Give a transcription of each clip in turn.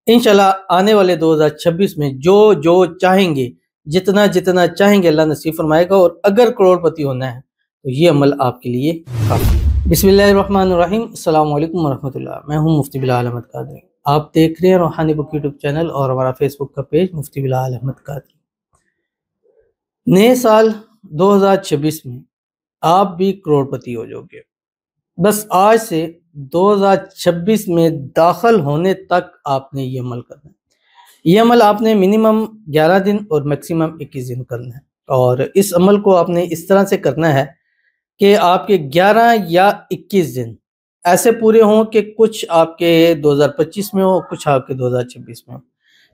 انشاءاللہ آنے والے 2026 میں جو چاہیں گے، جتنا چاہیں گے اللہ نصیب فرمائے گا، اور اگر کروڑ پتی ہونا ہے تو یہ عمل آپ کے لیے کافی ہے۔ بسم اللہ الرحمن الرحیم۔ السلام علیکم ورحمۃ اللہ۔ میں ہوں مفتی بلال احمد قادری۔ آپ دیکھ رہے ہیں روحانی بک یوٹیوب چینل اور ہمارا فیس بک کا پیج مفتی بلال احمد قادری۔ نئے سال 2026 میں آپ بھی کروڑ پتی ہو جاؤ گے۔ بس آج سے 2026 میں داخل ہونے تک آپ نے یہ عمل کرنا ہے۔ یہ عمل آپ نے منیمم 11 دن اور میکسیمم 21 دن کرنا ہے، اور اس عمل کو آپ نے اس طرح سے کرنا ہے کہ آپ کے 11 یا 21 دن ایسے پورے ہوں کہ کچھ آپ کے 2025 میں ہو، کچھ آپ کے 2026 میں ہو،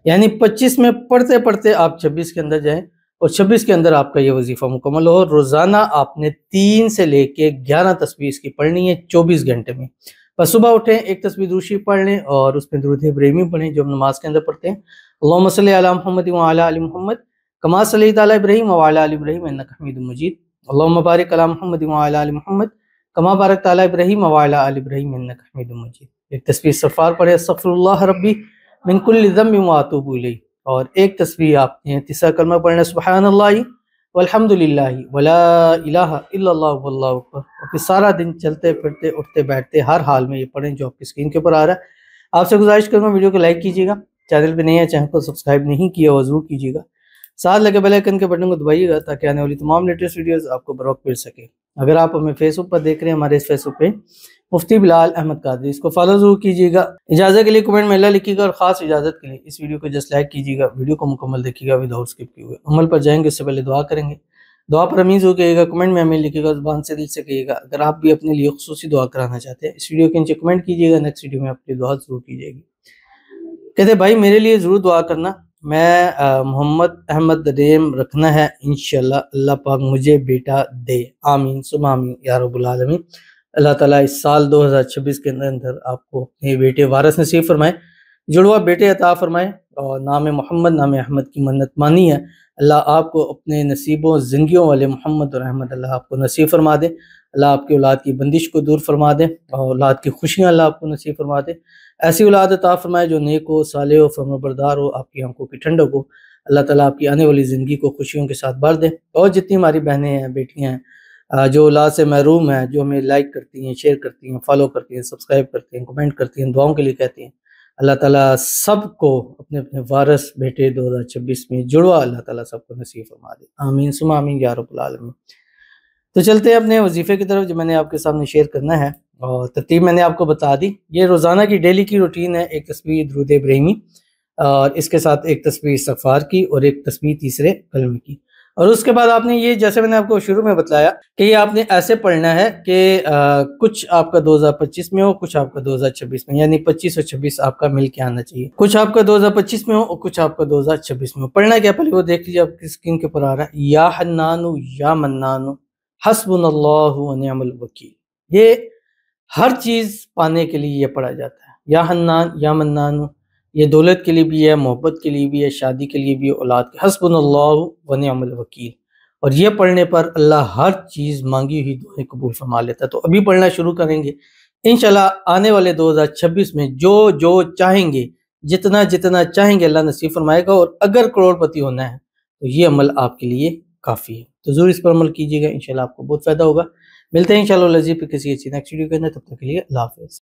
یعنی 25 میں پڑھتے پڑھتے آپ 26 کے اندر جائیں اور 26 کے اندر آپ کا یہ وظیفہ مکمل ہو۔ روزانہ آپ نے 3 سے لے کے 11 تسبیح کی پڑھنی ہے 24 گھنٹے میں۔ بس صبح اٹھیں، ایک تسبیح درود شریف پڑھ لیں اور اس میں درود ابراہیمی پڑھیں جو ہم نماز کے اندر پڑھتے ہیں۔ اللہم صلی علی محمد وعلی آل محمد کما صلیت علی ابراہیم وعلی آل ابراہیم انک حمید مجید۔ اللہم بارک علی محمد وعلی آل محمد کما بارکت علی ابراہیم وعلی آل ابراہیم انک حمید مجید۔ ایک تسبیح استغفار پڑھیں، استغفر اللہ ربی من کل ذنب واتوب الیہ، اور ایک تسبیح آپ نے تیسرا کلمہ پڑھنا سبحان اللہ والحمدللہ ولا الہ الا اللہ واللہ اکبر، اور پھر سارا دن چلتے پھرتے اٹھتے بیٹھتے ہر حال میں یہ پڑھیں جو آپ کی اسکرین کے اوپر آ رہا ہے۔ آپ سے گزارش کروں گا ویڈیو کو لائک کیجیے گا، چینل پہ نہیں ہے چینل کو سبسکرائب نہیں کیا وہ ضرور کیجیے گا، ساتھ لگے بیل آئیکن کے بٹن کو دبائیے گا تاکہ آنے والی تمام لیٹسٹ ویڈیوز آپ کو بروقت مل سکے۔ اگر آپ ہمیں فیس بک پر دیکھ رہے ہیں، ہمارے اس فیس بک پہ مفتی بلال احمد قادری، اس کو فالو ضرور کیجیے گا۔ اجازت کے لیے کمنٹ میں اللہ لکھیے گا، اور خاص اجازت کے لیے اس ویڈیو کو جسٹ لائک کیجیے گا، ویڈیو کو مکمل دیکھیے گا وداؤٹ اسکپ کیے ہوئے۔ عمل پر جائیں گے اس سے پہلے دعا کریں گے، دعا پر امین ضرور کہیے گا، کمنٹ میں امین لکھیے گا، زبان سے دل سے کہیے گا۔ اگر آپ بھی اپنے لیے خصوصی دعا کرانا چاہتے ہیں اس ویڈیو کے نیچے کمنٹ کیجیے گا، نیکسٹ ویڈیو میں آپ کی دعا ضرور کی جائے گی۔ کہتے بھائی میرے لیے ضرور دعا کرنا، میں محمد احمد نیم رکھنا ہے، انشاءاللہ اللہ پاک مجھے بیٹا دے، آمین ثم آمین یا رب العالمین۔ اللہ تعالیٰ اس سال 2026 کے اندر آپ کو اپنے بیٹے وارث نصیب فرمائے، جڑوا بیٹے عطا فرمائے، اور نام محمد نام احمد کی منت مانی ہے، اللہ آپ کو اپنے نصیبوں زندگیوں والے محمد اور احمد اللہ آپ کو نصیب فرما دے، اللہ آپ کی اولاد کی بندش کو دور فرما دے، اور اولاد کی خوشیاں اللہ آپ کو نصیب فرما دے، ایسی اولاد عطا فرمائے جو نیک ہو، صالح ہو، فرمانبردار ہو، آپ کی آنکھوں کی ٹھنڈک ہو، اللہ تعالیٰ آپ کی آنے والی زندگی کو خوشیوں کے ساتھ بھر دے۔ اور جتنی ہماری بہنیں ہیں، بیٹیاں ہیں جو اولاد سے محروم ہیں، جو ہمیں لائک کرتی ہیں، شیئر کرتی ہیں، فالو کرتی ہیں، سبسکرائب کرتی ہیں، کمنٹ کرتی ہیں، دعاؤں کے لیے کہتی ہیں، اللہ تعالیٰ سب کو اپنے اپنے وارث بیٹے 2026 میں جڑوا اللہ تعالیٰ سب کو نصیب فرما دے، آمین ثم آمین یا رب العالمین۔ تو چلتے ہیں اپنے وظیفے کی طرف جو میں نے آپ کے سامنے شیئر کرنا ہے، اور ترتیب میں نے آپ کو بتا دی۔ یہ روزانہ کی ڈیلی کی روٹین ہے، ایک تسبیح درود ابراہیمی، اور اس کے ساتھ ایک تسبیح استغفار کی، اور ایک تسبیح تیسرے کلمے کی، اور اس کے بعد آپ نے یہ جیسے میں نے آپ کو شروع میں بتلایا کہ یہ آپ نے ایسے پڑھنا ہے کہ کچھ آپ کا 2025 میں ہو، کچھ آپ کا 2026 میں، یعنی 25 اور 26 آپ کا مل کے آنا چاہیے، کچھ آپ کا 2025 میں ہو اور کچھ آپ کا 2026 میں ہو۔ پڑھنا کیا پہلے وہ دیکھ لیجیے، آپ کی اسکرین کے اوپر آ رہا ہے، یا حنان یا منان حسبنا اللہ ونعم الوکیل۔ یہ ہر چیز پانے کے لیے یہ پڑھا جاتا ہے، یا حنان یا منان، یہ دولت کے لیے بھی ہے، محبت کے لیے بھی ہے، شادی کے لیے بھی ہے، اولاد کے، حسبنا اللہ ونعم الوکیل، اور یہ پڑھنے پر اللہ ہر چیز مانگی ہوئی دعائیں قبول فرما لیتا ہے۔ تو ابھی پڑھنا شروع کریں گے انشاءاللہ آنے والے 2026 میں جو چاہیں گے، جتنا چاہیں گے اللہ نصیب فرمائے گا، اور اگر کروڑ پتی ہونا ہے تو یہ عمل آپ کے لیے کافی ہے، تو ضرور اس پر عمل کیجیے گا، انشاءاللہ آپ کو بہت فائدہ ہوگا۔ ملتے ہیں انشاءاللہ لذیذ پہ کسی اچھی نیکسٹ ویڈیو کے اندر، تب تک کے لیے اللہ حافظ۔